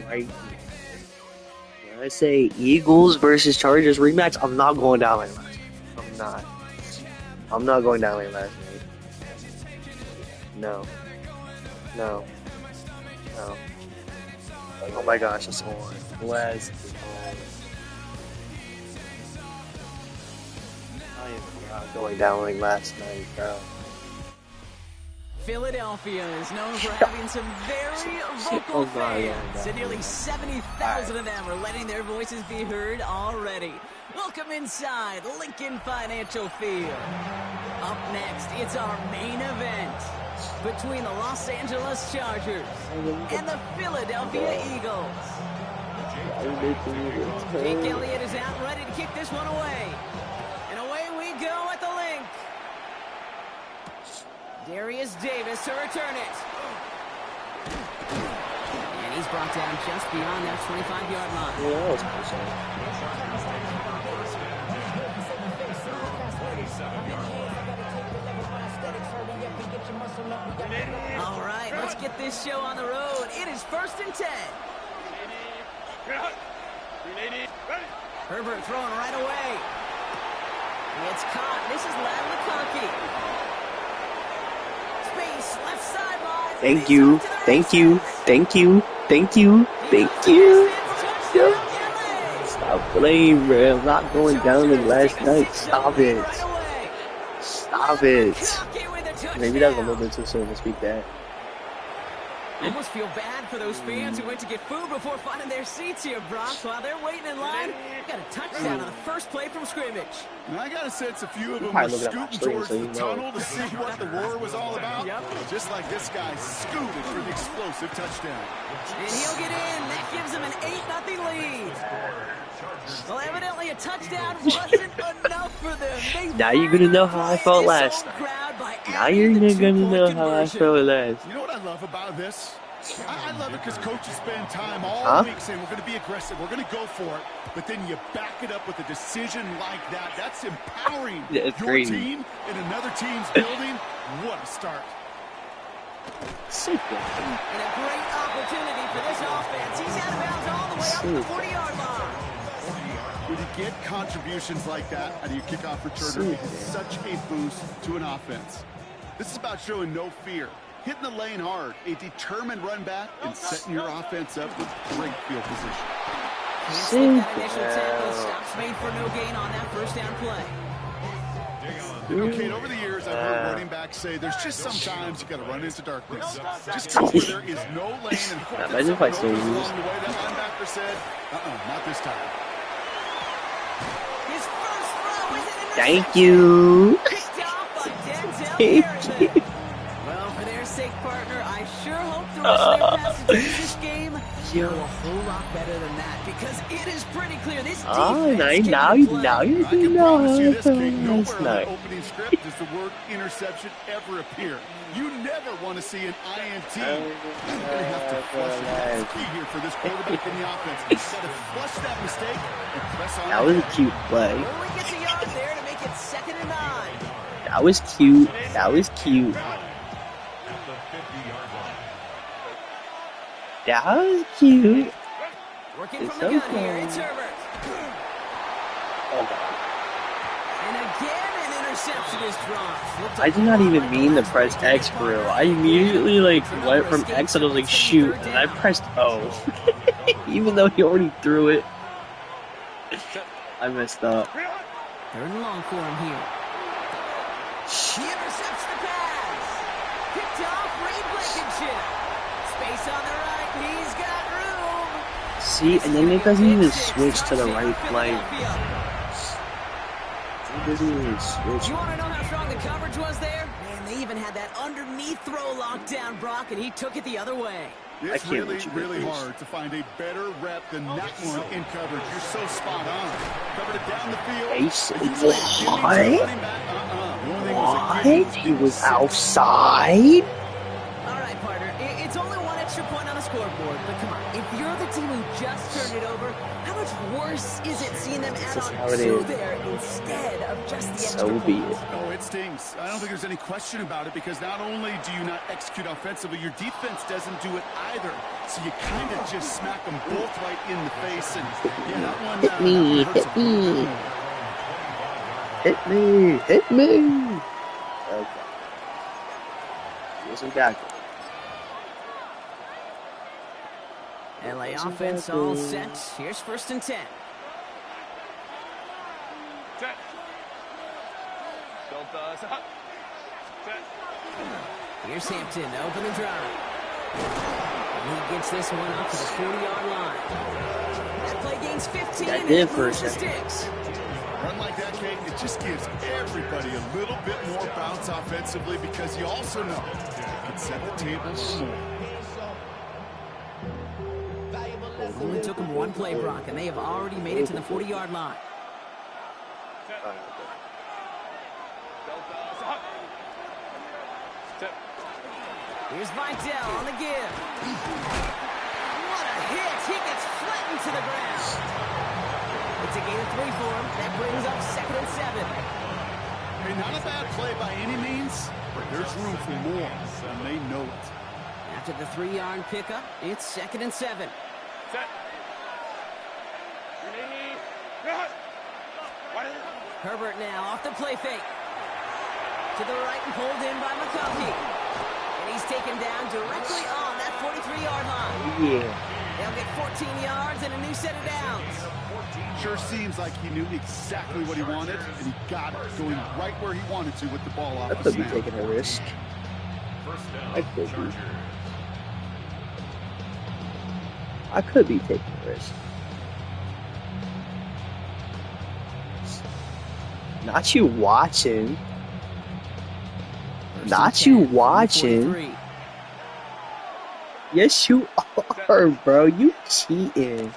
right now. When I say Eagles versus Chargers rematch, I'm not going down like last night. I'm not. I'm not going down like last night. No. No. No. Oh my gosh, it's on. Let's go. I am not going down like last night, bro. Philadelphia is known for having some very vocal fans, and nearly 70,000 of them are letting their voices be heard already. Welcome inside Lincoln Financial Field. Up next, it's our main event between the Los Angeles Chargers and the Philadelphia Eagles. Jake Elliott is out ready to kick this one away. And away we go at the link. Darius Davis to return it. And he's brought down just beyond that 25-yard line. Yeah, that was close. All right, let's get this show on the road. It is 1st and 10. Herbert throwing right away. It's caught. This is Lad McConkey. Space, left sideline. Thank you. Thank you. Thank you. Thank you. Thank you. Stop playing, bro. I'm not going down like last night. Stop it. Stop it. Maybe that was a little bit too soon to speak that. I almost feel bad for those fans who went to get food before finding their seats here, Brock. While they're waiting in line, got a touchdown on the first play from scrimmage. And I got a sense a few of them were scooting towards the tunnel to see what the roar was all about. Just like this guy scooted for the explosive touchdown. And he'll get in. That gives him an 8-0 lead. Well, evidently a touchdown wasn't enough for them. Now you're going to know how I felt last night. Now you're going to know how I felt last. You know what I love about this? I love it because coaches spend time all week saying we're going to be aggressive, we're going to go for it, but then you back it up with a decision like that. That's empowering your team in another team's building. What a start. Super. And a great opportunity for this offense. He's out of bounds all the way up to the 40-yard line. When you get contributions like that out of your kickoff returner, it's such a boost to an offense. This is about showing no fear, hitting the lane hard, a determined run back, and setting your offense up with great field position. That initial tackle, stops made for no gain on that first down play. You know, Kate, over the years, I've heard running backs say there's just sometimes you got to run into darkness. Just go where there is no lane and hope that someone goes along the way. That linebacker said, not this time. His first throw is an interception. Thank you. Picked off by Denzel Thank you. Well, for their sake, partner, I sure hope the rest of their passages in this game go a whole lot better than that, because it is pretty clear this defense now you know how I felt last night. Opening script does the word interception ever appear. You never want to see an INT. You're going to have to flush it. That's key here for this quarterback in the offense. You've got to flush that mistake and press on. That was a cute play. Only gets a yard there to make it 2nd and 9. That was cute. That was cute. That was cute. Working from the gun here, it's Herbert. And again, an interception is dropped. I did not even mean to press X for real. I immediately went from X and I was like, shoot, and I pressed O. Even though he already threw it. I messed up. 3rd and long for him here. He intercepts the pass. Picked off Reed Blankenship. Space on the right. He's got room. See, and then it doesn't even switch to the right play. It doesn't even switch. You want to know how strong the coverage was there? Man, they even had that underneath throw locked down, Brock, and he took it the other way. It's really hard to find a better rep than that one in coverage. You're so spot on. Covered it down the field. What? He was outside? All right, partner. It's only one extra point point on the scoreboard. But come on, if you're the team who just turned it over, how much worse is it seeing them add on two there instead of just the extra point? Oh, it stings. I don't think there's any question about it because not only do you not execute offensively, your defense doesn't do it either. So you kind of just smack them both right in the face. And yeah, that one hit me. Okay. Here's some back. LA offense all set. Here's 1st and 10. Here's Hampton to open the drive. He gets this one up to the 40-yard line. That play gains 15 and it moves the sticks. Run like that, Kate, it just gives everybody a little bit more bounce offensively because you also know it can set the table for more. It only took them one play, Brock, and they have already made it to the 40-yard line. Here's Vidal on the give. What a hit! He gets flattened to the ground. It's a gain of 3 for him. That brings up 2nd and 7. Hey, not a bad play by any means, but there's room for more, and they know it. After the 3-yard pickup, it's 2nd and 7. Herbert now off the play fake. To the right and pulled in by McConkey. And he's taken down directly on that 43-yard line. Yeah. They'll get 14 yards and a new set of downs. Sure seems like he knew exactly what he wanted, and he got it, going right where he wanted to with the ball off I the could be snap. taking a risk. I could be taking a risk. Not you watching. Not you watching. Yes, you are, bro. You cheating.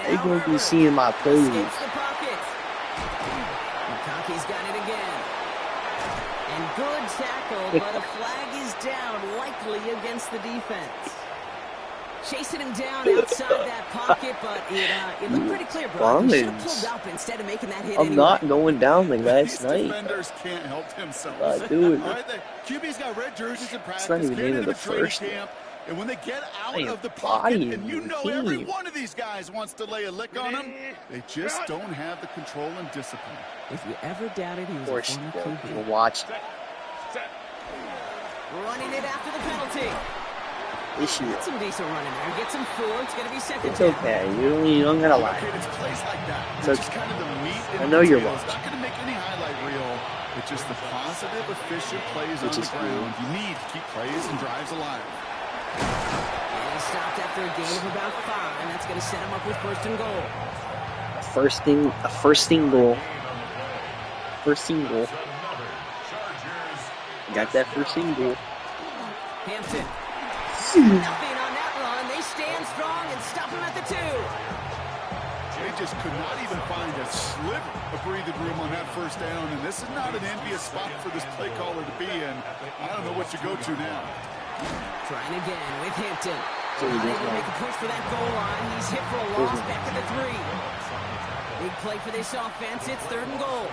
You're going to be seeing my plays. McConkey's got it again. And good tackle, but a flag is down, likely against the defense. Chasing him down outside that pocket, but it looked pretty clear, bro. He should have pulled up instead of making that hit I'm anyway. not going down like last night. Defenders can't help themselves. Dude. All right, the QB's got red jerseys in practice. It's not even the end of the first. Camp, and when they get out of the pocket, and you know every team. one of these guys wants to lay a lick on them, they just don't have the control and discipline. If you ever doubted he was Of course, a former QB. you'll watch. Running it after the penalty. Issue. Get some decent running there. Get some four. It's going to be second. It's okay. You don't gotta lie. Okay, it's plays like that. It's It's okay. just kind of the meat and I know you're potatoes. watching. Not going to make any highlight reel. It's just the positive, efficient plays on the ground. You need to keep plays and drives alive. And he stopped after a gain of about 5, and that's going to set him up with 1st and goal. A first thing goal. Got that first thing goal. Hampton. Nothing on that run. They stand strong and stop him at the 2. They just could not even find a sliver of breathing room on that first down, and this is not an envious spot for this play caller to be in. I don't know what you go to now. Trying again with Hampton. So he Not just able to make a push for that goal line. He's hit for a loss back at the 3. Big play for this offense. It's 3rd and goal.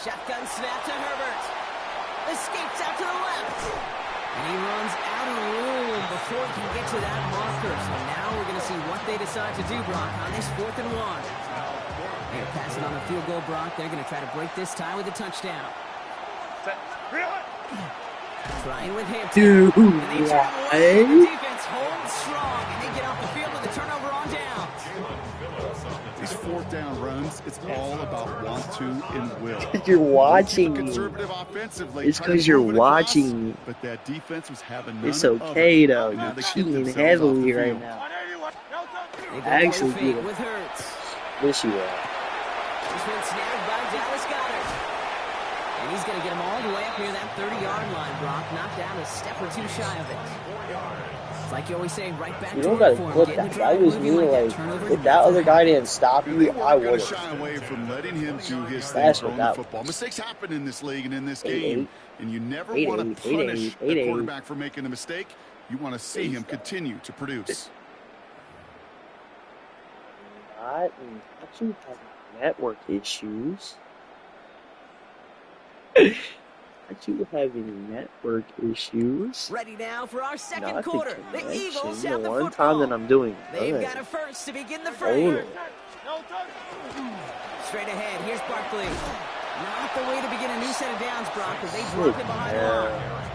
Shotgun snap to Herbert. Escapes out to the left. And he runs out of room before he can get to that marker. So now we're going to see what they decide to do, Brock, on this 4th and 1. They're passing on the field goal, Brock. They're going to try to break this tie with a touchdown. Trying with Hampton. Dude, And they turn away. The defense holds strong, and they get off the field with a turnover on downs. These 4th down runs, it's all about want to and will. You're watching me. Conservative offensively. It's because you're watching me. But that defense was having none It's of okay it. though. Now You're they get cheating themselves heavily off the right field. now. They go Actually, fake yeah. with Hurts. Yes, you are. This one snagged by Dallas Goedert. And And he's going to get him all the way up near that 30-yard line, Brock. Knocked down a step or two shy of it. It's like you always say, right back You to don't work gotta for him. flip Getting that. the That drive was moving me, like like, that. Turnover if to that other nothing. guy didn't stop They you, I weren't going would to shy have. away from letting him do his thing, That's what throwing the that football. was. Mistakes happen in this league and in this 8-8. game, and you never 8-8, want to 8-8, punish a 8-8. quarterback for making a mistake. You want to see him continue to produce. Not you have network issues. Not you having network issues. Ready now for our second Not quarter. the The Eagles connection. have The the one football. time that I'm doing They've good. got a first to begin the frame. Hold it. Straight ahead, here's Barkley. Not the way to begin a new set of downs, Brock, because they dropped it behind the line.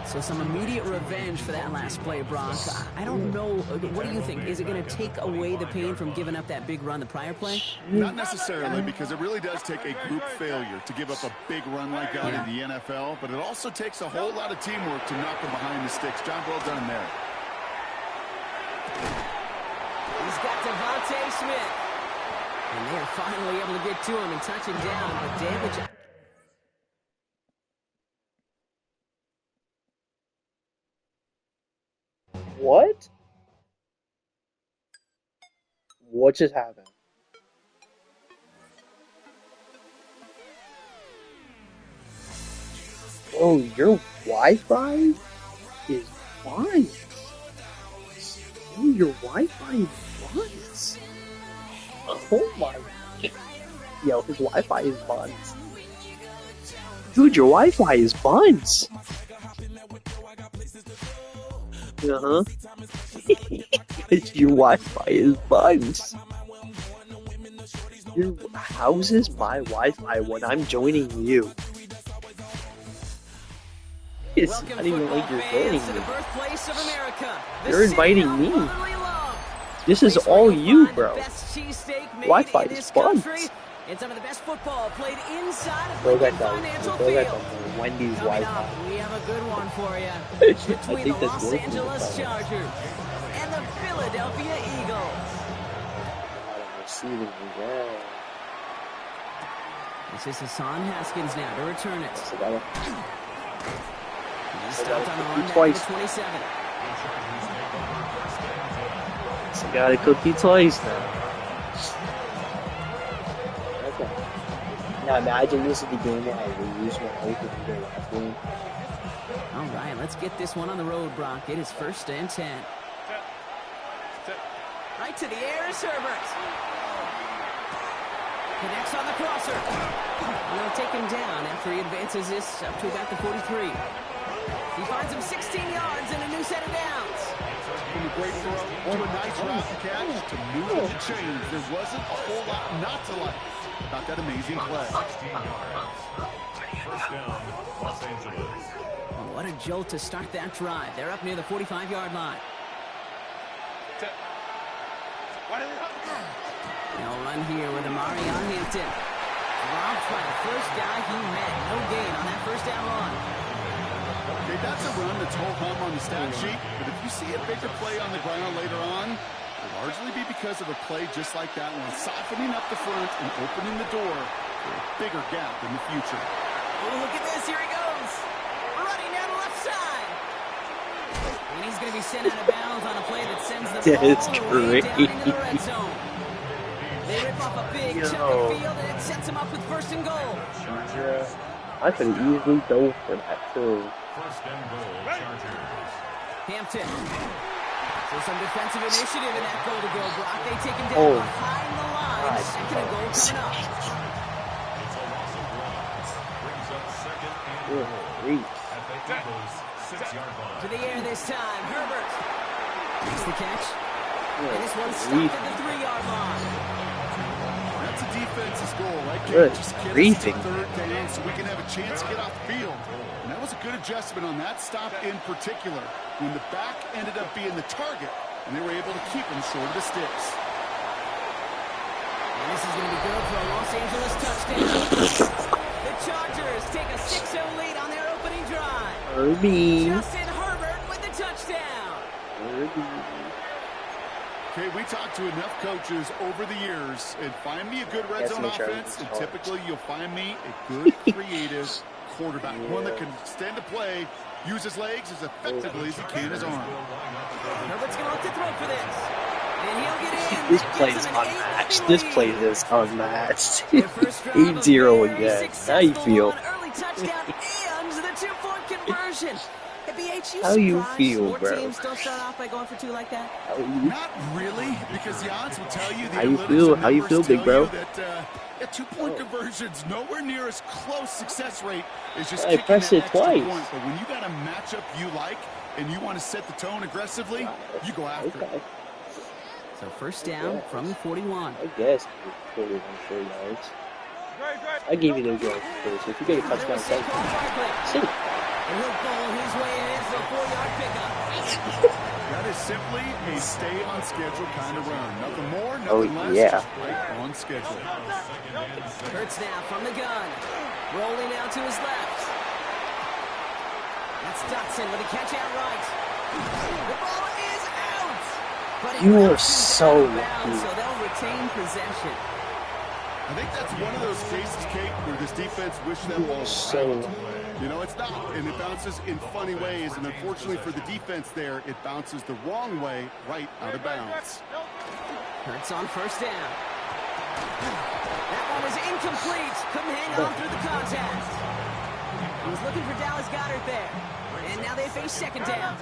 So some immediate revenge for that last play, Brock. I don't know. What do you think? Is it going to take away the pain from giving up that big run the prior play? Not necessarily, because it really does take a group failure to give up a big run like that in the NFL, but it also takes a whole lot of teamwork to knock them behind the sticks. John, well done there. He's got Devontae Smith. And they're finally able to get to him and touch him down, but damage. What? What just happened? Oh, your Wi-Fi is fine. Oh, your Wi-Fi is buns. Oh my. Yo, his Wi-Fi is buns. Dude, your Wi-Fi is buns. Uh-huh. Your Wi-Fi is buns. How's this my Wi-Fi when I'm joining you? It's Welcome, not even like you're joining to the me. birthplace of America. You're inviting me. This is all you, bro. Wi-Fi is buns. And some of the best football played inside of Bro, Lincoln got Financial the Field. Wendy's Coming Wi-Fi. up, we have a good one for you. I Between think the that's Los working. Angeles Chargers and the Philadelphia Eagles. Receiving well. This is Hassan Haskins now to return it. So that He's stopped on the run down twice. to 27. So gotta cook you twice now. Okay. Now imagine this is the game where I lose when I open the last game. All right, let's get this one on the road, Brock. It is 1st and 10. Right to the air is Herbert. Connects on the crosser. And they'll take him down after he advances this up to about the 43. He finds him 16 yards and a new set of downs. From a great throw to a nice route to catch to move the chains, there wasn't a whole lot not to like about that amazing play. Oh, what a jolt to start that drive. They're up near the 45-yard line. They'll run here with Amari on Hampton. Dropped by the first guy he met. No gain on that first down run. Okay, that's a run that's ho-hum on the stat sheet, but if you see a bigger play on the ground later on, it'll largely be because of a play just like that one, softening up the front and opening the door for a bigger gap in the future. Oh, look at this. Here he goes. Running down the left side. And he's going to be sent out of bounds on a play that sends the ball That's way down great. into the red zone. They rip off a big chunk of field, and it sets him up with 1st and goal. Yeah. I could easily go for that too. 1st and goal, Chargers. Hampton. So some defensive initiative in that goal to go block. They take him down behind the line. God. 2nd and goal coming up. It's a loss of ground. Brings up 2nd and Good goal. grief. At the Eagles' 6-yard line. To the air this time. Herbert. Makes the catch. And this one's Good stopped at the 3-yard line. That's a defense's goal, right? Good Just get us griefing. to 3rd down so we can have a chance to get off the field. And that was a good adjustment on that stop in particular, when the back ended up being the target, and they were able to keep him short of the sticks. And this is going to be good for a Los Angeles touchdown. The Chargers take a 6-0 lead on their opening drive. Herbie. Justin Herbert with the touchdown. Herbie. Okay, we talked to enough coaches over the years, and find me a good red zone offense, and typically you'll find me a good creative quarterback, one that can stand to play, use his legs as effectively as he can his arm. Herbert's going to look to throw for this. And he'll get in. This play is unmatched. This play is unmatched. 8-0 again. How you feel? Early touchdown and the 2-point conversion. How you feel, bro? Teams don't start off by going for 2 like that. Not really, because the odds will tell you. How you feel? How you feel, big bro? That 2-point conversions nowhere near as close success rate as just I pressed it twice. Point. But when you got a matchup you like and you want to set the tone aggressively, you go after it. So first down from the 41. I guess 41 yards. I gave you those yards first. If you get a touchdown, see. And he'll bowl his way in for a 4-yard pickup. That is simply a stay on schedule kind of run. Nothing more, nothing less, just right on schedule. Hurts now from the gun. Rolling out to his left. That's Dotson with a catch out right. The ball is out. But you are so lucky. So they'll retain possession. I think that's one of those cases, Kate, where this defense wished that ball was out. You know, it's not, and it bounces in funny ways, and unfortunately for the defense there, it bounces the wrong way right out of bounds. Hurts on first down. That one was incomplete. Couldn't hang on through the contact. He was looking for Dallas Goedert there. And now they face second down.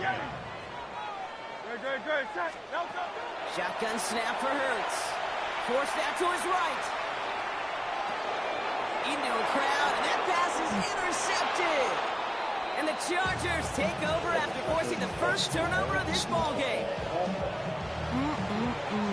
Shotgun snap for Hurts. Forced out to his right. Into a crowd, and that pass is intercepted. And the Chargers take over after forcing the first turnover of this ballgame.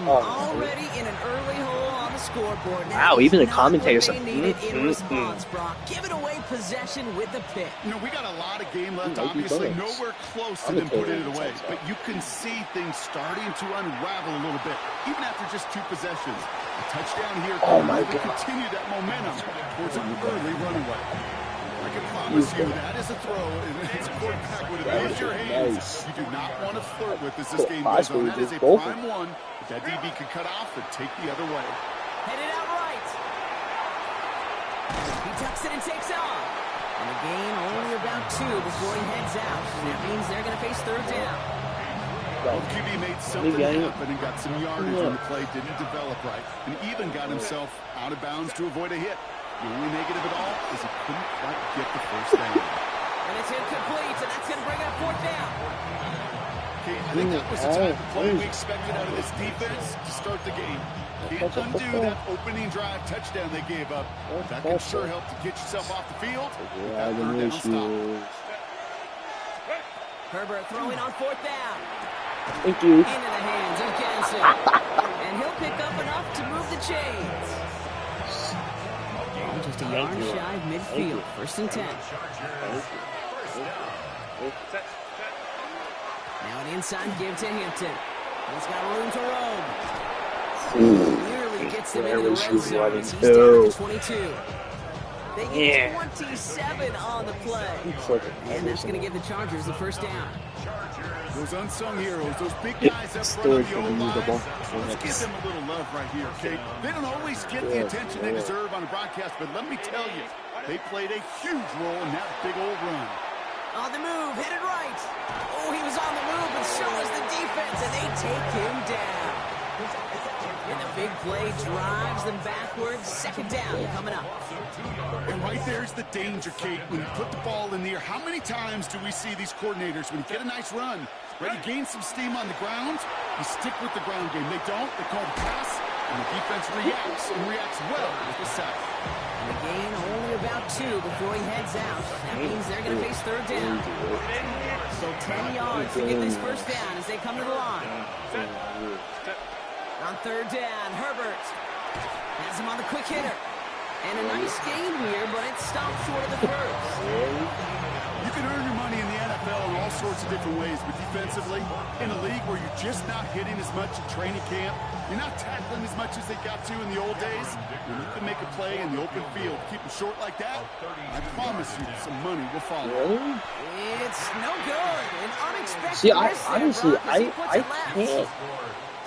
Already in an early hole on the scoreboard. Wow, even the commentators are in response, Brock. Giving away possession with the pick. You know, we got a lot of game left, obviously. Nowhere close to them putting it away. But you can see things starting to unravel a little bit, even after just 2 possessions. A touchdown here can continue that momentum towards an early runaway. I can promise you that is a throw, and it's a quarterback with a your hands. You do not want to flirt with as this game goes on. That is a prime one. That DB can cut off and take the other way. Headed out right. He tucks it and takes off. And the gain only about 2 before he heads out. That means they're going to face third down. Well, QB made something happen and got some yardage when the play didn't develop right, and even got himself out of bounds to avoid a hit. The only negative at all is he couldn't quite get the first down. And it's incomplete, and that's going to bring up fourth down. Okay, I think that was the type of play we expected out of this defense to start the game. Can't undo that opening drive touchdown they gave up. That can sure help to get yourself off the field. That third down stop. Herbert throwing on fourth down. Thank you. Into the hands of Jensen. And he'll pick up enough to move the chains. Just a yard shy of midfield. First and 10. Now an inside give to Hampton. He's got room to roam. Nearly gets him into the red zone. He's down to 22. They get 27 on the play. And that's going to give the Chargers the first down. Those unsung heroes, those big guys up front of the O-line, let's give them a little love right here, okay? They don't always get the attention they deserve on the broadcast, but let me tell you, they played a huge role in that big old run. On the move, headed right. Oh, he was on the move, but so was the defense, and they take him down. And the big play drives them backwards. Second down coming up. And right there's the danger, Kate. When you put the ball in the air, how many times do we see these coordinators, when you get a nice run, right, you gain some steam on the ground, you stick with the ground game. They don't. They call the pass, and the defense reacts, and reacts well with the sack. And the gain only about 2 before he heads out. That means they're going to face third down. So 10 yards to get this first down as they come to the line. On third down, Herbert has him on the quick hitter. And a nice gain here, but it stopped short of the first. You can earn your money in the NFL in all sorts of different ways, but defensively, in a league where you're just not hitting as much at training camp, you're not tackling as much as they got to in the old days, when you can make a play in the open field, keep it short like that, I promise you some money will follow. It's no good. An unexpected See, honestly, I can't.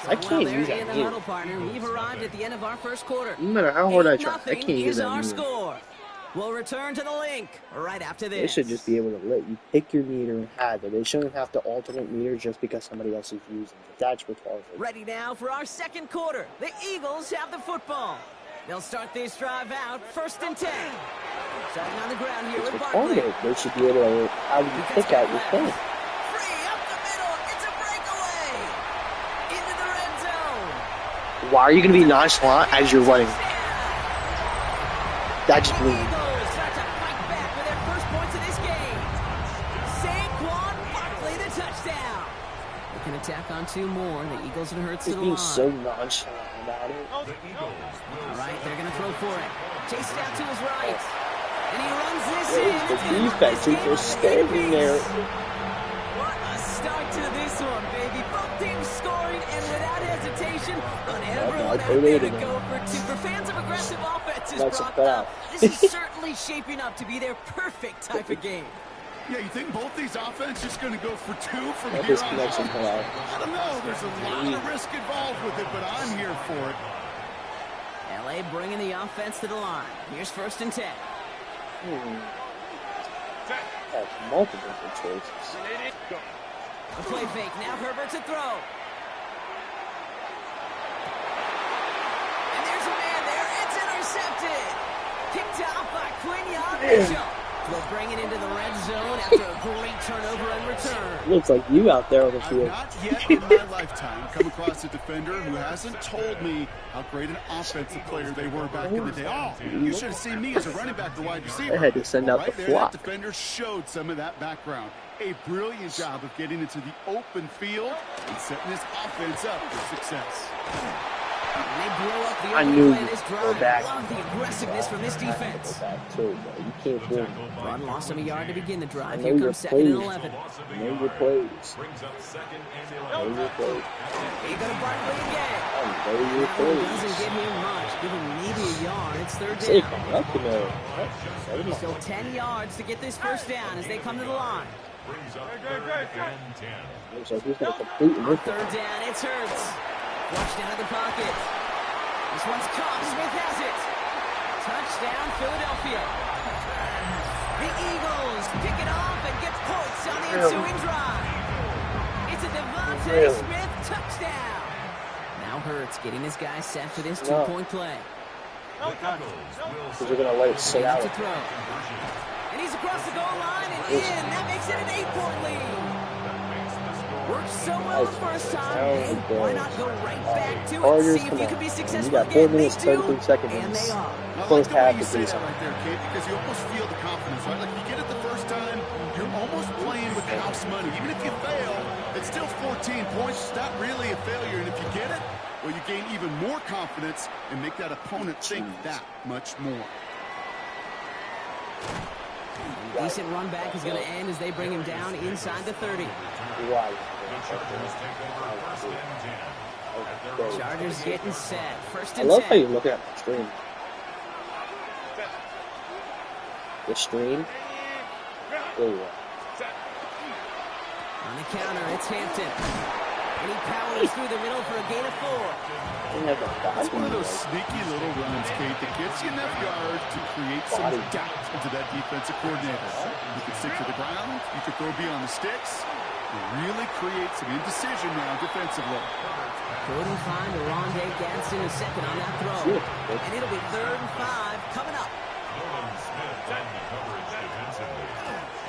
I can't there use in that the meter. huddle, partner. We've arrived at the end of our first quarter. No matter how hard I try, I 8-0 can't use is that our meter. score. We'll return to the link right after this. They should just be able to let you pick your meter and have it. They shouldn't have to alternate meters just because somebody else is using it. That's retarded. Ready now for our second quarter. The Eagles have the football. They'll start this drive out, 1st and 10. Starting on the ground here It's with Barkley. retarded. They should be able to how you pick out your thing. Free up the middle. It's a breakaway. Into the red zone. Why are you going to be nonchalant as you're running? That just The means Eagles start to fight back with their first points of this game. Saquon Barkley, the touchdown. They can attack on 2 more. The Eagles and Hurts to he's the being line. so nonchalant about it. All right, they're going to throw for it. Chased out to his right. And he runs this in. The It's gonna knock defense this is game just off the standing there. What a start to this one, baby. Both teams scoring, and without hesitation, on everyone out there to go for 2. For fans of aggressive offenses, That's a Brock, foul. this is certainly shaping up to be their perfect type of game. Yeah, you think both these offenses going to go for 2 from That here is on connection out? cut out. I don't know. There's a lot of risk involved with it, but I'm here for it. LA bringing the offense to the line. Here's 1st and 10. Has multiple good choices. A play fake. Now Herbert to throw. And there's a man there. It's intercepted. Picked off by Quinion Mitchell. We'll bring it into the red zone after a great turnover and return. Looks like you out there on the I've field. not yet in my lifetime come across a defender who hasn't told me how great an offensive player they were back in the day. Oh, you should have seen me as a running back or wide receiver. They had to send Well, out right the there, flock. that defender showed some of that background. A brilliant job of getting into the open field and setting his offense up for success. And they blow up the I opening knew play of this you'd go drive. back. Love the aggressiveness from this defense. Back too, but you can't do it. Run lost him a yard to begin the I drive. know Here your comes 2nd and plays. 11. Know your plays. Know your plays. Here go to Barkley again. I know your That one doesn't plays. give him much. Give him maybe a yard. It's 3rd Safe. down. Up to know. Still 10 yards to get this 1st down as they come to the line. Looks like he's going to complete On with it. 3rd down, it's Hurts. Flush down to the pocket. This one's caught. Smith has it. Touchdown, Philadelphia. The Eagles pick it off and get points on the ensuing drive. It's a Devontae Smith touchdown. Now Hurts getting his guys set for this 2-point play. Because we're going to let it sit out. To throw. And he's across the goal line and in. That makes it an 8-point lead. Worked so well the first time. Hey, why not go right back to it? Chargers, See if come you on. can be You successful got 4 again. They minutes, do, 33 seconds. and they are. I Close like the way half you the say that season. right there, Kate, because you almost feel the confidence, right? Like you get it the first time, you're almost playing with house money. Even if you fail, it's still 14 points. It's not really a failure. And if you get it, well, you gain even more confidence and make that opponent think that much more. Decent run back is going to end as they bring him down inside the 30. Why? Chargers getting set. 1st I and love how 10. you look at the stream. The stream. There you are. On the counter, it's Hampton. And he powers through the middle for a gain of 4. They have a It's one of those body. sneaky little runs, Kate, that gets you enough yards to create some doubt into that defensive coordinator. You can stick to the ground. You can throw beyond the sticks. You really create some indecision now defensively. Couldn't find Rondé Gadsden a second on that throw. And it'll be 3rd and 5 coming up.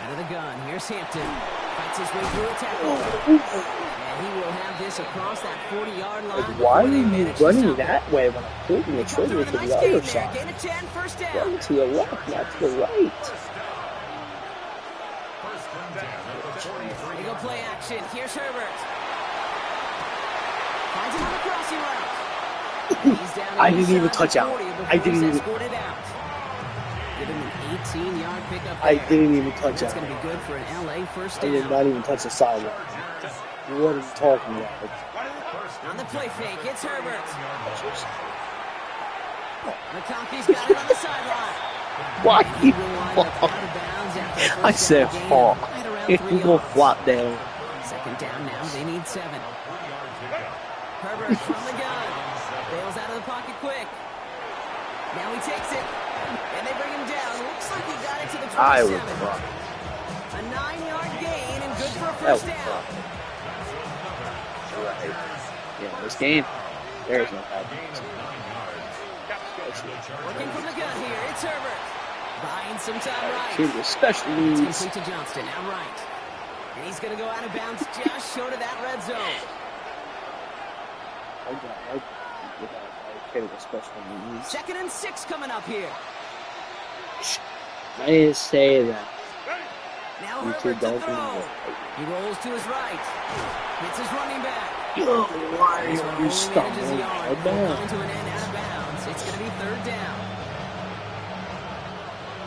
Out of the gun, here's Hampton. Fights his way through a tackle. And he will have this across that 40-yard line. Why are before they you manage to running stop it. that way when I'm pulling the They come trigger through to with a the nice other gain there. side? Gain of 10, 1st down. Run to the left, not to the right. Here we go play action. Here's Herbert. Finds him on the crossing route. He's down I didn't even inside touch the out. 40 before I didn't he's even- escorted out. Give him an 18-yard pickup I there. didn't even touch That's that. going to be good for an LA 1st I did down. not even touch the sideline. What are you talking about? On the play fake, it's Herbert. McConkey's got it on the sideline. Why? He will wind up out of bounds after a first I said down gain of fall. right around It 3 will yards. flop down. 2nd down now, they need 7. Herbert from the gun. Bails out of the pocket quick. Now he takes it. And they bring him down. Looks like he got it to the 27. I would fuck. A 9-yard gain and good for a That first would down. fuck. Right. Yeah, this game, there's no happiness. Working from the gun here. It's Herbert. Buying some time right. Team with special It's needs. complete to Johnston. Now right. And he's going to go out of bounds just short of that red zone. I care with special needs. 2nd and 6 coming up here. I didn't say that. Now You two Herbert to don't throw. He rolls to his right. Hits his running back. Yo, why This one are only you stuck manages the yard. right Coming now? to an end out of bounds. It's going to be 3rd down.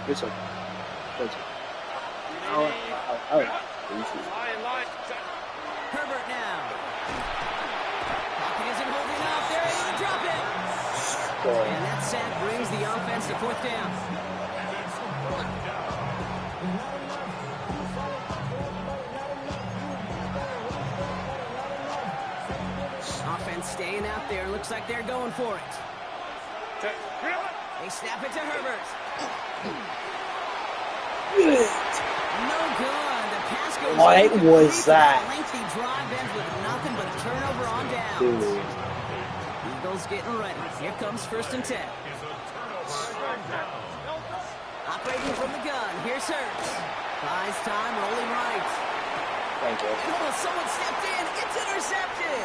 It's okay. It's okay. Herbert now. Pocket isn't holding up. They're able to drop it. And that sack brings the offense to 4th down. Offense staying out there. Looks like they're going for it. They snap it to Herbert. No good. The pass goes What incomplete. was that? Lengthy drive ends with nothing but a turnover on downs. Dude. Eagles getting ready. Here comes 1st and 10. Operating from the gun. Here's Hurts. Buys time, rolling right. Thank you. Oh, someone stepped in. It's intercepted.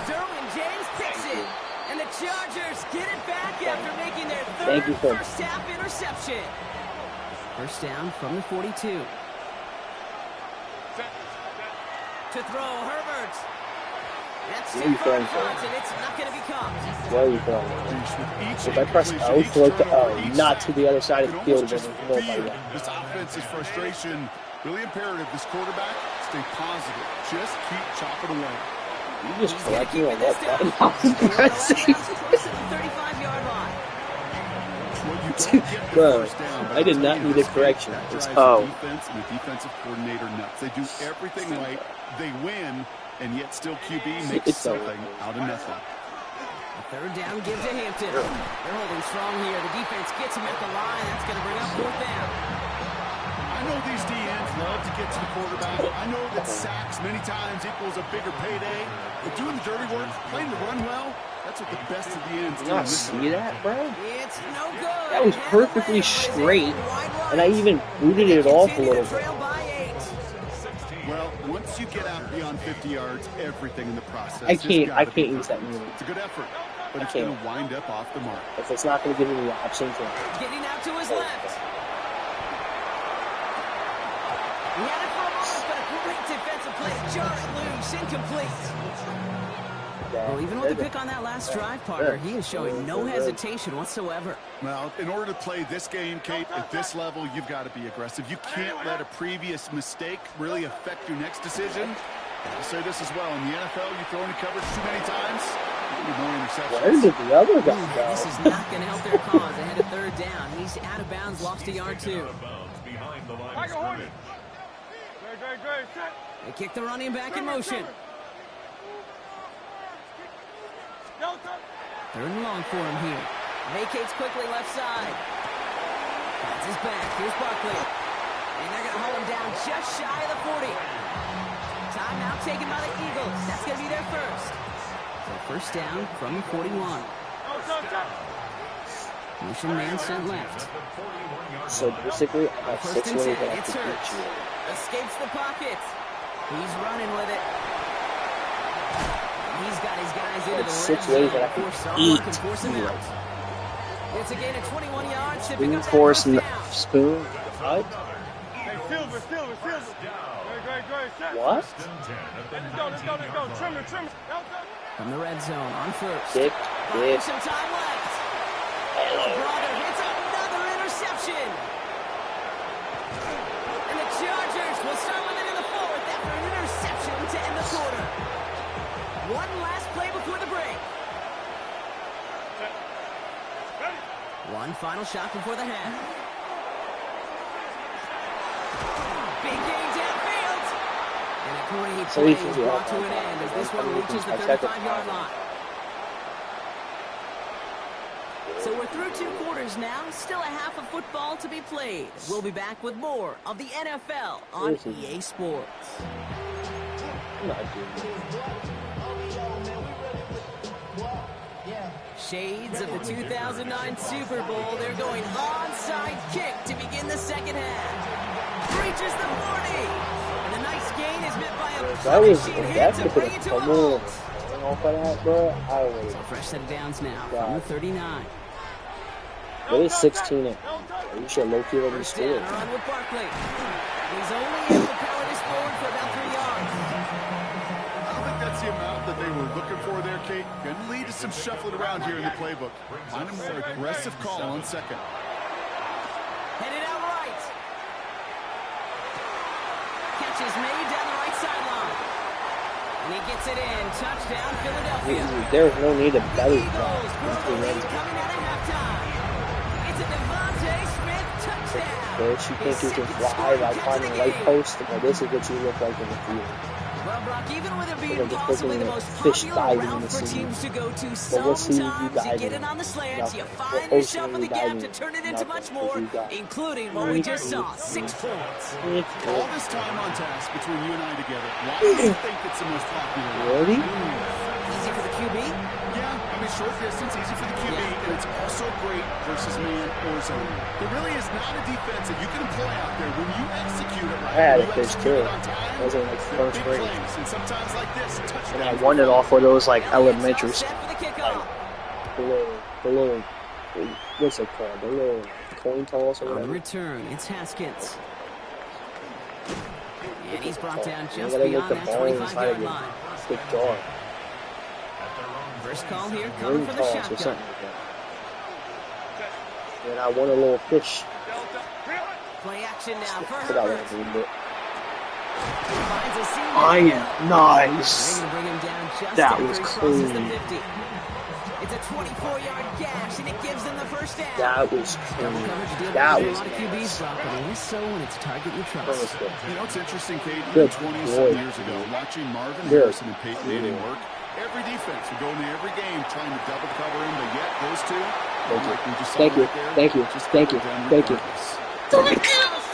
Derwin James picks it. And the Chargers get it back after making their Thank you, third sir. first half interception. First down from the 42. To throw, Herbert. That's Where are you too far throwing for? caught, and it's not going to be caught. Where are you throwing? If I press L to look to L, not to the other side of the field, then there's nobody there. This offense's frustration, really imperative. This quarterback, stay positive. Just keep chopping away. You just correct me on what button I was Close pressing. to the 35-yard line. What you don't get the Bro, first down, I did not need a correction. That It's drives oh. the defense and the defensive coordinator nuts. They do everything right. They win, and yet still QB makes It's over. something out of nothing. A 3rd down give to Hampton. They're holding strong here. The defense gets him at the line. That's going to bring up 4th down. I know these DNs love to get to the quarterback. I know that sacks many times equals a bigger payday. But doing the dirty work, playing to run well, that's what the best of the ends Did do. you in not this see league. that, bro? It's no good. That was perfectly straight, and I even booted it off a little bit. Trail by 8. Well, once you get out beyond 50 yards, everything in the process. I has can't gotta be use that move. It's a good effort, but I it's going can't. to wind up off the mark. If it's not going to give me the option to. Getting out to his left. He had it for a moment, but a great defensive play to jar it loose. Incomplete. Well, even with the pick on that last drive, partner, he is showing no hesitation whatsoever. Well, in order to play this game, Kate, at this level, you've got to be aggressive. You can't let a previous mistake really affect your next decision. I'll say this as well. In the NFL, you throw any coverage too many times, you get more interceptions. Where did the other guy go? This is not going to help their cause ahead of 3rd down. He's out of bounds, lost a yard 2. Behind the line of scrimmage. They kick the running back in motion. 3rd and long for him here. Vacates quickly left side. Finds his back. Here's Barkley. And they're going to hold him down just shy of the 40. Timeout taken by the Eagles. That's going to be their first. So first down from the 41. Motion man sent left. So basically, I have First 6 and ways 10. that I It's can Hurts. beat you. Escapes the pocket. He's running with it. He's got his guys into the That's red 6 ways zone. that I can Force someone eat. can force him out. It's a gain of 21 yards to pick Spoon up that force first and down. spoon. What? What? From the red zone on first. Dick, Buying dick. some time left. Brother hits another interception. And the Chargers will start with it in the 4th after an interception to end the quarter. One last play before the break. One final shot before the half. Big game downfield. And a Great So play he is can brought to an end as this one reaches the 35-yard line. So we're through 2 quarters now. Still a half of football to be played. We'll be back with more of the NFL on EA Sports. Shades of the 2009 Super Bowl. They're going onside kick to begin the second half. Reaches the 40. And the nice gain is met by a punishing hit to bring it to a halt. So fresh set of downs now from the 39. But it's 16. You should low-key let me score. Run with Barkley. He's only able to power this forward for about 3 yards. I don't think that's the amount that they were looking for there, Kate. Going to lead to some shuffling around here in the playbook. Find a more aggressive call on second. Headed out right. Catch is made down the right sideline. And he gets it in. Touchdown, Philadelphia. There's no need to belly Eagles grow the lead coming out of halftime. It's a Devontae Smith touchdown. First, you think you can fly by climbing the right post, but this is what you look like in the field. Well, Brock, even with it being possibly the most popular route for teams to go to, sometimes you get it on the slants, you find yourself in the gap to turn it into much more, including what we just saw, 6 points. All this time on task between you and I together. Why do you think it's the most popular? Really? Easy for the QB? Yeah, I mean, short distance, easy for the QB, and it's also great versus man or zone. There really is not a defense that you can employ out there when you execute it right. I had a fish too. It wasn't like first grade. And sometimes like this, And I won it off of those like elementary stuff. The little, what's it called? The little coin toss or On the whatever. return, it's Haskins. And he's brought down You just gotta make beyond the that ball inside 25-yard of your line. thick jaw. First call here, coming Ring for the toss or shotgun. something like that. And I won a little fish. Play action now for Put that one Herbert. a little bit. Finds a seam. Nice. They're gonna bring him down just That after was he crosses the clean. 50. It's a 24-yard gash, and it gives them the first down. That was Double clean. coverage deal That with a was lot of QBs, nice. Brock, but it is so when it's a target you trust. Perfect. You know, it's interesting, Kate, Good 20-some boy. years ago, watching Marvin Good. Harrison and Peyton Manning work, every defense would go into every game trying to double cover him, but yet those two, like we just saw Thank you. right there, Thank you. just Thank you. covered them Thank you. regardless.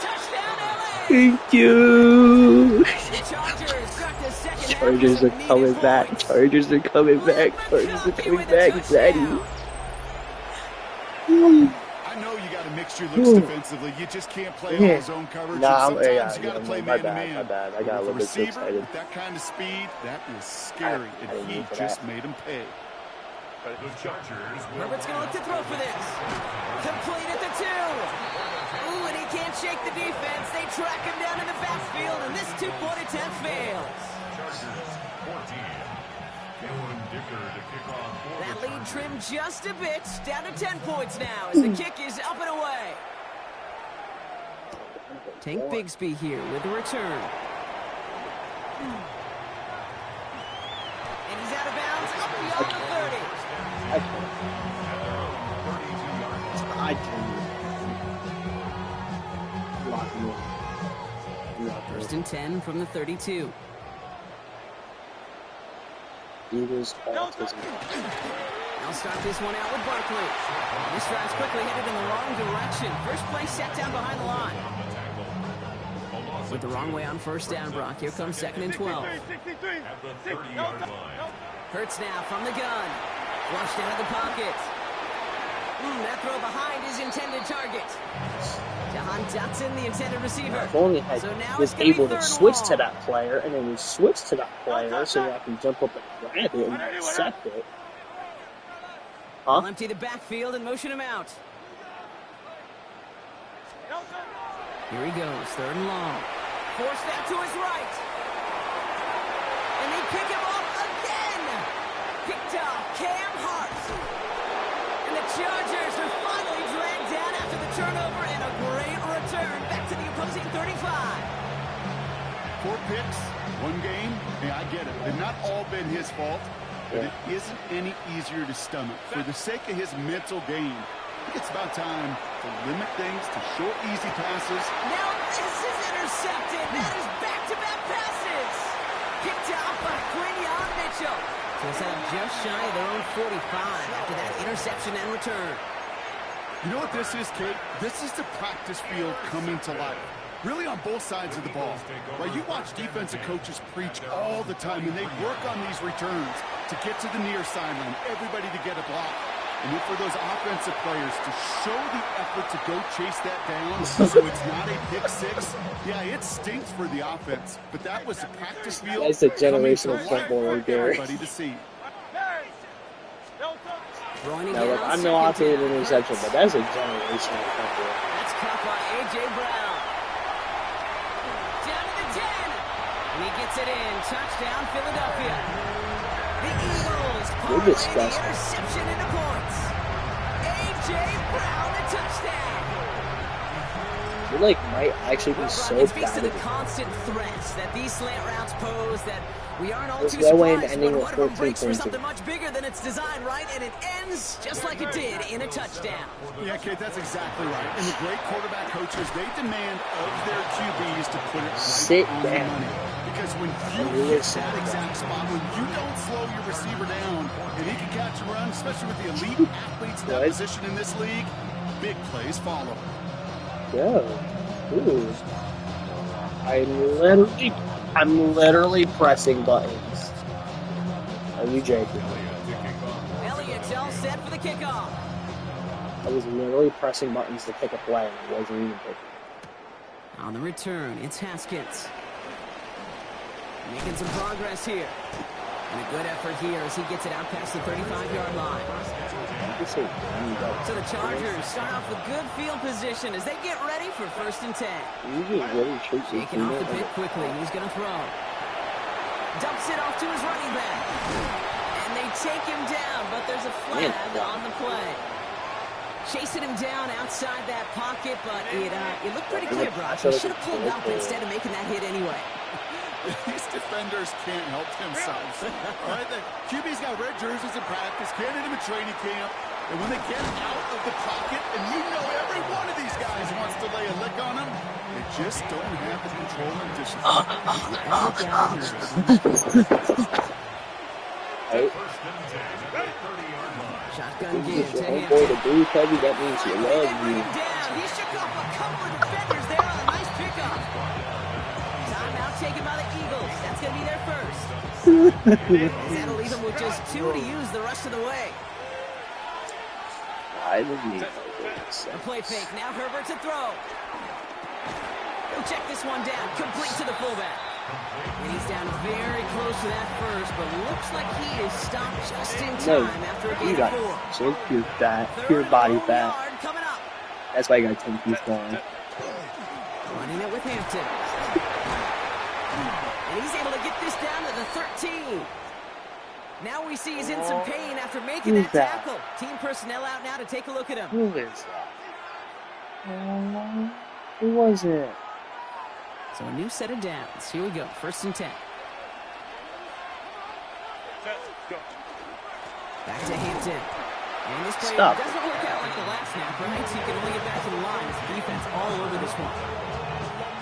Touchdown, LA! Thank you. Chargers got the second half Chargers with are some coming needed back. points. Chargers are coming back. Chargers are coming back. Zaddy. I know you got to mix your looks defensively. You just can't play all zone coverage. Nah, and sometimes you got to play my man-to-man. bad, my bad. I got a With little bit too receiver excited. with that kind of speed, that is scary, I and didn't he mean for just that. made him pay. The Chargers will Herbert's going to look to throw for this. Complete at the 2. Ooh, and he can't shake the defense. They track him down in the backfield, and this two-point attempt fails. Chargers 14. Kalen Dicker to kick off for That the lead Chargers. trimmed just a bit, down to 10 points now as the kick is up and away. Tank Bigsby here with the return. And he's out of bounds, up beyond the 30. I can. Lock me in. First and 10 from the 32. Eagles autism. I'll start this one out with Barkley. This drive's quickly headed in the wrong direction. First play set down behind the line. With the wrong way on first down, Brock. Here comes second and 12. At the 30-yard line. Hurts now from the gun. Flushed out of the pocket. That throw behind his intended target. Jahan Dotson, the intended receiver. If only I So now was it's gonna be able to third and switch long. to that player, and then we switch to that player so that I can jump up and grab it and accept it. I'll Huh? empty the backfield and motion him out. Here he goes, third and long. Forced out to his right. And they pick him off again. Picked off Cam Hart. And the Chargers are finally dragged down after the turnover and a great return back to the opposing 35. 4 picks, 1 game. Yeah, I get it. They've not all been his fault, but it isn't any easier to stomach. For the sake of his mental game, I think it's about time to limit things to short, easy passes. Now this is intercepted. That is back-to-back passes. Financial to set up just shy of their own 45 after that interception and return. You know what this is, Kate? This is the practice field coming to life. Really on both sides of the ball. Right, you watch defensive coaches preach all the time, and they work on these returns to get to the near sideline, everybody to get a block. And then for those offensive players to show the effort to go chase that down so it's not a pick six, yeah, it stinks for the offense. But that was the practice field. That's a generational football right there. Everybody to see. Now, look, I'm no offensive interception, but that's a generational football. That's caught by A.J. Brown. Down to the 10. And he gets it in. Touchdown, Philadelphia. The Eagles parlay the interception into points. A.J. Brown, the touchdown. It might actually be so it speaks to bad. the constant threats that these slant routes pose that we aren't all There's too no way in surprised ending when with one of them 14 breaks for points. something much bigger than its design, right? And it ends just like it did in a touchdown. Yeah, Kate, that's exactly right. And the great quarterback coaches, they demand of their QBs to put it right on the money. Because when you hit that exact spot, when you don't slow your receiver down, and he can catch and run, especially with the elite athletes in that position in this league, big plays follow. Yeah. Ooh. I'm literally pressing buttons. Are you joking? Elliott's all set for the kickoff. I was literally pressing buttons to pick a play. It wasn't even picking. On the return, it's Haskins. Making some progress here. And a good effort here as he gets it out past the 35-yard line. So the Chargers start off with good field position as they get ready for 1st and 10. Shaking off the pit quickly. He's going to throw. Dumps it off to his running back. And they take him down, but there's a flag on the play. Chasing him down outside that pocket, but it looked pretty clear, Brock. He should have pulled up instead of making that hit anyway. These defenders can't help themselves. All right, the QB's got red jerseys in practice, can't hit him in training camp, and when they get out of the pocket, and you know every one of these guys wants to lay a lick on them, they just don't have the control and discipline. Shotgun give to him. Boy, the blue heavy, that means you love you. He shook off a couple of defenders there on a nice pickup. Timeout taken by the Eagles. That's going to be their first. That'll leave them with just 2 to use the rest of the way. I believe A play fake. Now Herbert to throw. He'll check this one down. Complete to the fullback. And he's down very close to that first, but looks like he is stopped just in time after a gain of 4. So pure fat, pure body fat. Coming up. That's why you got 10 feet long. Running it with Hampton. And he's able to get this down to the 13. Now we see he's in some pain after making that tackle. Team personnel out now to take a look at him. Who is that? Who was it? So a new set of downs. Here we go. 1st and 10. Back to Hampton. And this play doesn't work out like the last snap, right? So you can only get back to the line. It's defense all over this one.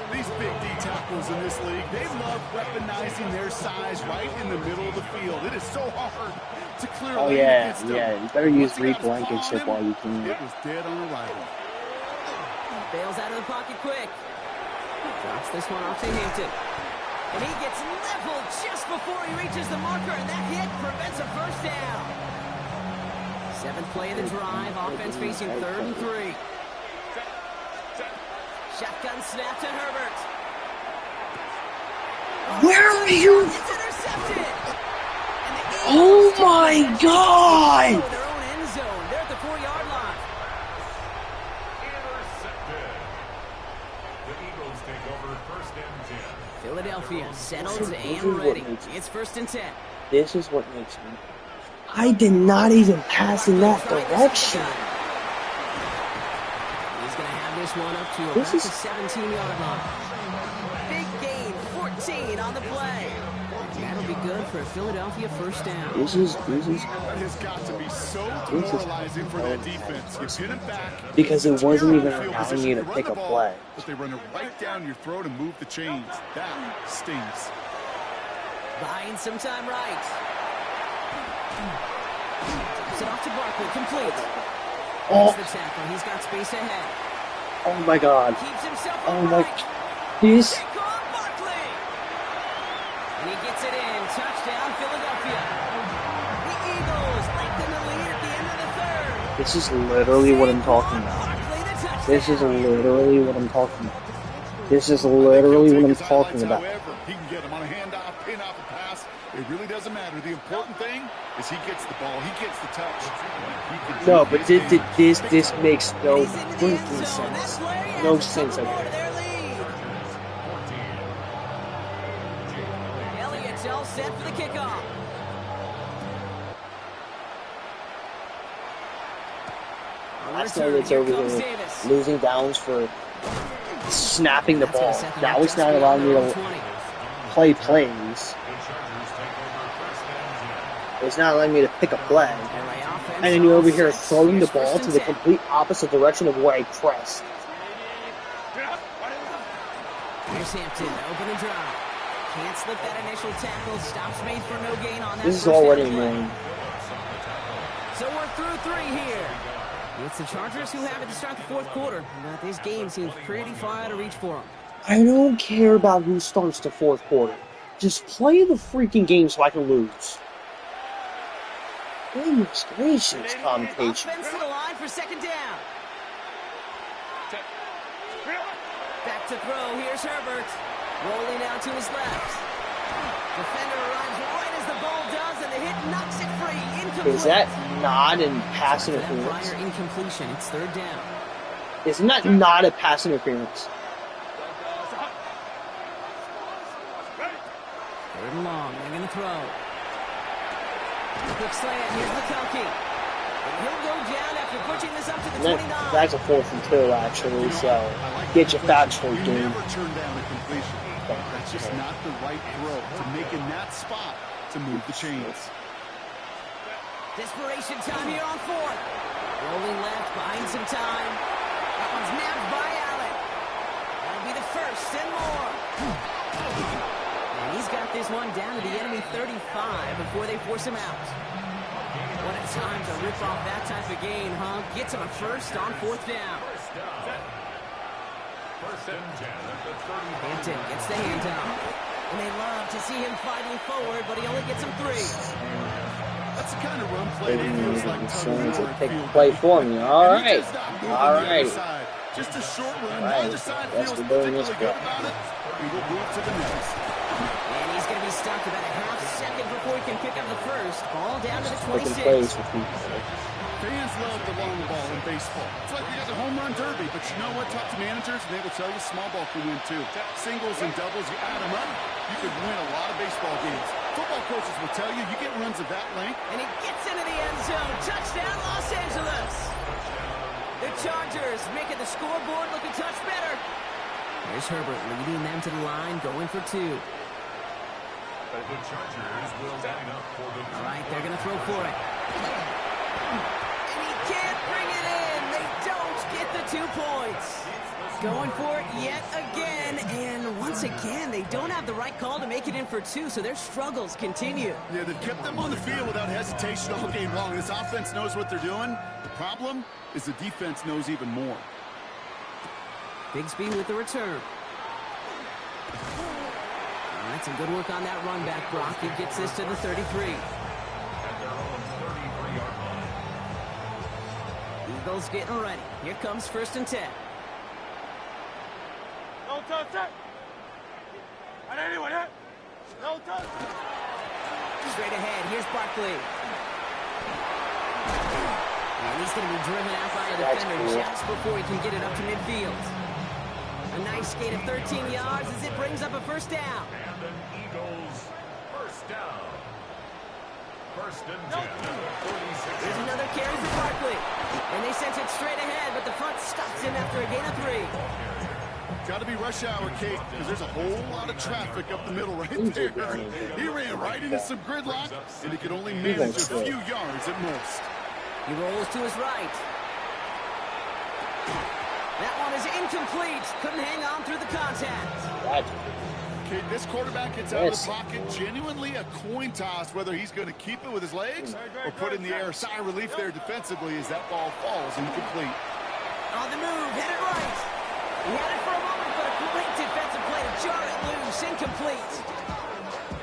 These big D tackles in this league, they love weaponizing their size right in the middle of the field. It is so hard to clear a lane against them. Yeah. You better use Reed Blankenship while you can. It was dead on arrival. Bails out of the pocket quick. Drops this one off to Hampton. And he gets leveled just before he reaches the marker, and that hit prevents a 1st down. 7th play of the drive. Offense facing 3rd and 3. Shotgun snap to Herbert. Where are you? It's intercepted. Oh my God! Their own end zone. They're at the 4-yard line. Intercepted. The Eagles take over 1st and 10. Philadelphia settled and ready. It's 1st and 10. This is what makes me. I did not even pass in that direction. He's going to have this one up to about the 17-yard line. Big gain, 14 on the play. That'll be good for a Philadelphia 1st down. This is It has got to be so demoralizing for that defense. You pin it back because it wasn't even allowing you to pick a play. But they run it right down your throat and move the chains. That stings. Buying some time right. Tips it off to Barkley, complete. Oh, There's the tackle, he's got space ahead. oh my God. Keeps himself Oh my. upright. This. Kick off Barkley. And he gets it in. Touchdown, Philadelphia. The Eagles lengthen the lead at the end of the third. This is literally what I'm talking about. Barkley, the touchdown. This is literally what I'm talking about. This is literally what I'm talking about. However, he can get him on a handoff, pin off a pass. It really doesn't matter. The important thing is he gets the ball. He gets the touch. No, but this makes no freaking sense. No sense at all. Elliott's all set for the kickoff. That's why it's over here losing downs for snapping the ball. That was not allowing me to play plays. It's not letting me to pick a play. And then you're over here throwing the ball to the complete opposite direction of where I pressed. Here's Hampton, open and drive. Can't slip that initial tackle. Stops made for no gain on that. This is already annoying. So we're through 3 here. It's the Chargers who have it to start the fourth quarter. But this game seems pretty far out of reach for them. I don't care about who starts the fourth quarter. Just play the freaking game so I can lose. Goodness gracious, commentation. Offense to the line for second down. Back to throw. Here's Herbert. Rolling out to his left. Defender arrives right as the ball does, and the hit knocks it free. Incomplete. Is that not in pass interference? Prior incompletion. It's third down. Isn't that not a pass interference? Third and long. They're going to throw. Quick slant. Here's McConkey. And he'll go down after pushing this up to the 29. That's a 4th and 2, actually, so get your facts for it, dude. Never turn down the completion. That's just not the right throw to make in that spot to move the chains. Desperation time here on 4th. Rolling left, buying some time. That one's nabbed by Allen. That'll be the first and more. And he's got this one down to the enemy 35 before they force him out. What a time to rip off that type of gain, huh? Gets him a first on 4th down. Hampton gets the handoff. And they love to see him fighting forward, but he only gets him 3. That's the kind of run play that feels like Someone's a big play for me. Alright. Alright. Just a short run. Alright. Neither side Yes, feels we're doing particularly this good play. about it. We will move to the next. And he's going to be stopped about a half second before he can pick up the first. Ball down to the Making 26. plays for people. Fans love the long ball in baseball. It's like we got the home run derby, but you know what? Talk to managers, and they will tell you small ball can win too. Singles and doubles, you add them up, you could win a lot of baseball games. Football coaches will tell you, you get runs of that length. And he gets into the end zone. Touchdown, Los Angeles. The Chargers making the scoreboard look a touch better. There's Herbert leading them to the line, going for 2. The Chargers will line up for the All right, they're going to throw for it. And he can't bring it in. They don't get the 2 points. Going for it yet again. And once again, they don't have the right call to make it in for 2, so their struggles continue. Yeah, they've kept them on the field without hesitation all game long. This offense knows what they're doing. The problem is the defense knows even more. Bigsby with the return. All right, some good work on that run back, Brock. He gets this to the 33. Eagles getting ready. Here comes 1st and 10. No touch it. And anyway, no touch. Straight ahead, here's Barkley. And he's going to be driven out by a defender just before he can get it up to midfield. A nice skate of 13 yards as it brings up a 1st down. And the Eagles first down. 1st and 10. 46. Here's another carry for Barkley. And they sent it straight ahead, but the front stops him after a gain of 3. Got to be rush hour, Kate, because there's a whole lot of traffic up the middle right there. He ran right into some gridlock, and he could only manage a few yards at most. He rolls to his right. That one is incomplete. Couldn't hang on through the contact. Kate, this quarterback gets out of the pocket, genuinely a coin toss, whether he's going to keep it with his legs or put it in the air. Sigh of relief there defensively as that ball falls incomplete. On the move, headed right. He had it for a moment, but a great defensive play to jar it loose, incomplete.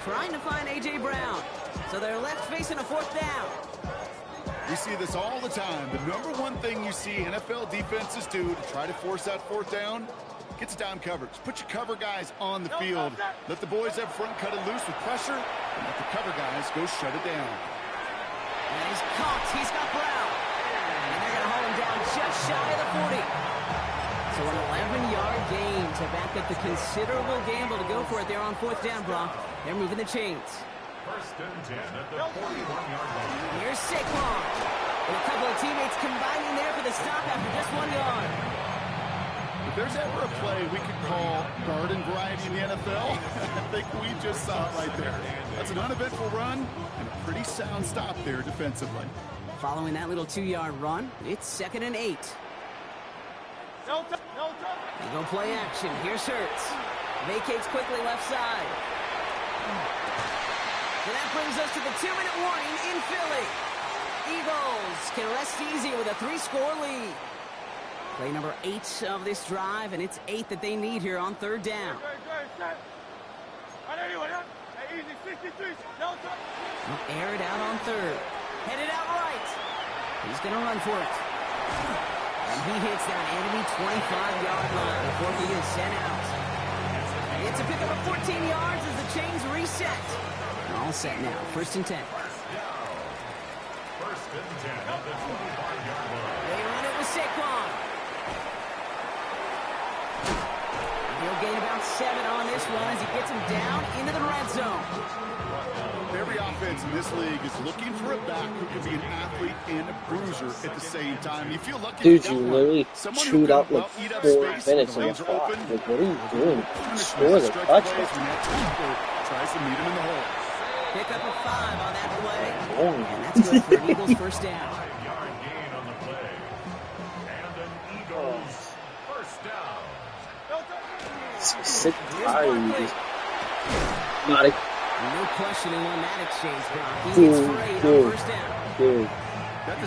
Trying to find A.J. Brown. So they're left facing a fourth down. We see this all the time. The number one thing you see NFL defenses do to try to force that fourth down, get to down coverage. Put your cover guys on the field. Let the boys up front cut it loose with pressure, and let the cover guys go shut it down. And he's caught. He's got Brown. And they're going to hold him down just shy of the 40. So an 11-yard gain to back up the considerable gamble to go for it there on fourth down, Brock. They're moving the chains. First and 10 at the 41-yard line. Here's Saquon. And a couple of teammates combining there for the stop after just 1 yard. If there's ever a play we could call garden variety in the NFL, I think we just saw it right there. That's an uneventful run and a pretty sound stop there defensively. Following that little 2-yard run, it's 2nd and 8. They go play action. Here's Hurts. Vacates quickly left side. So that brings us to the 2-minute warning in Philly. Eagles can rest easy with a 3-score lead. Play number 8 of this drive, and it's 8 that they need here on third down. They'll air it out on third. Headed out right. He's going to run for it. And he hits that enemy 25-yard line before he is sent out. It's a pickup of 14 yards as the chains reset. All set now. 1st and 10. First and 10 at the 25-yard line. They run it with Saquon. He'll gain about 7 on this one as he gets him down into the red zone. Every offense in this league is looking for a back who can be an athlete and a bruiser at the same time. You feel lucky. Dude, you literally chewed up like 4 minutes in the clock. Like, what are you doing? You score the touchdown. Tries to meet him in the hole. Pick up a 5 on that play. And that's good for an Eagles first down. 5-yard gain on the play. And an Eagles first down. Sick tired of you just not a No questioning on that exchange, Brock. He hits for 8 on first down. dude.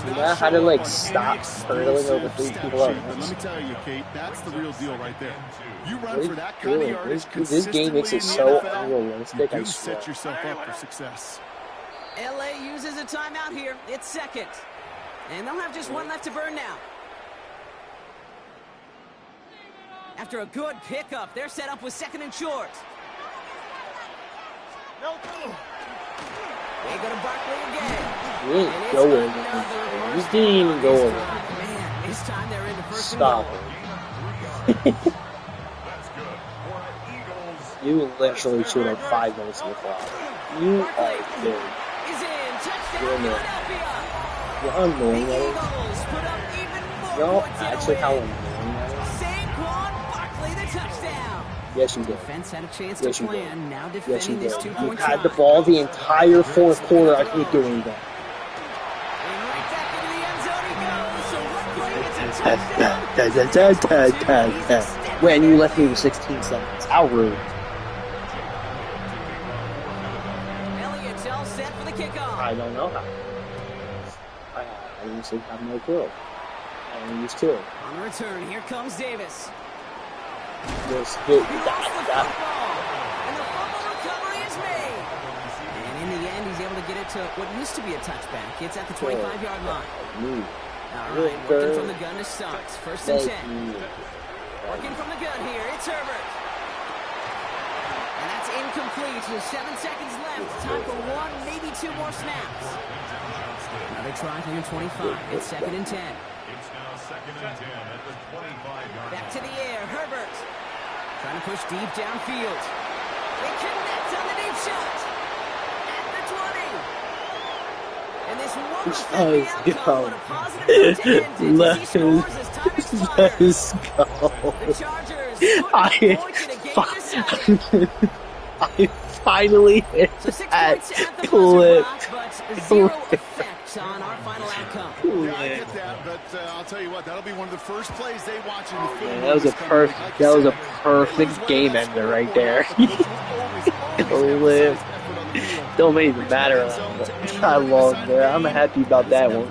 You know how to like stop hurdling over 3 people at But let once. me tell you, Kate, that's the real deal right there. You What run are for you that kind of doing? yardage This game makes it consistently in so the NFL, unrealistic, you I do swear. set yourself up for success. LA uses a timeout here. It's 2nd. And they'll have just 1 left to burn now. After a good pickup, they're set up with 2nd and short. They go to Barkley again. You didn't go over. You didn't even go over. Man, this time they're in the first Stop and goal. it. That's good for an Eagles. You literally chewed up 5 minutes in the clock. You are kidding. Is in. Touchdown, You're annoying. Philadelphia. You're annoying. The Eddie. Eagles put up even You know more points in a actually win. how annoying that is? Saquon Barkley, the touchdown. Yes, you did. Defense had a chance Yes, to you did. plan. Now Yes, you defending did. this You 2-point had the try. ball the entire 4th quarter. I hate doing that. And right back into the end zone he goes. So Barkley gets a touchdown. When you left me with 16 seconds. How rude. Elliott's all set for the kickoff. I don't know how. I honestly have no clue. I only used 2. On the return, here comes Davis. Just get He lost the that. football. And the fumble recovery is made. And in the end, he's able to get it to what used to be a touchback. It's at the 25-yard line. Move. All right, working from the gun to start. 1st and 10. Thank you. Working from the gun here, it's Herbert. And that's incomplete with 7 seconds left. Time for 1, maybe 2 more snaps. Another try from the 25. It's 2nd and 10. It's now 2nd and 10 at the 25-yard Back line. to the air, Herbert. Trying to push deep downfield. They connect on the deep shot. At the 20. And this won't affect the outcome, but a positive note to end it. He scores as time expires. Let's go. The Chargers pointed a game deciding. I finally hit So 6 that points at the buzzer clip. block, but 0 effect on our final outcome. Yeah, I get that, but I'll tell you what, that'll be one of the first plays they watch in the film. Man, that was a perfect game ender right there. Don't even matter. I lost, bro. I'm happy about that one.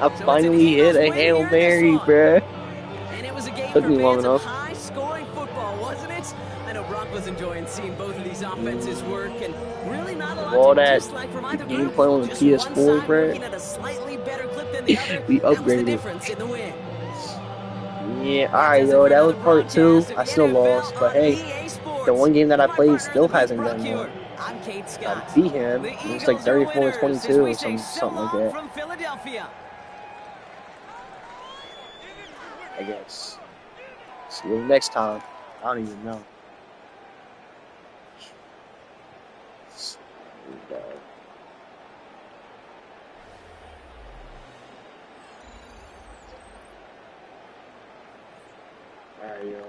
I finally hit a Hail Mary, bro. And it was a game Took for me long fans enough. of high-scoring football, wasn't it? I know Brock was enjoying seeing both of these offenses work, and really not a lot All to that dislike from either group. gameplay on the Just one PS4, side bro. working at a slightly better clip than the other. We That was the upgraded. difference in the win. Yeah, alright, yo, that was part 2. I still lost, but hey, the one game that I played still hasn't done yet. I'm Kate I Scott. beat him. The It was like Eagles are 34-22 winners as or we say something like so long that. from Philadelphia. I guess. See you next time. I don't even know. Alright, yo.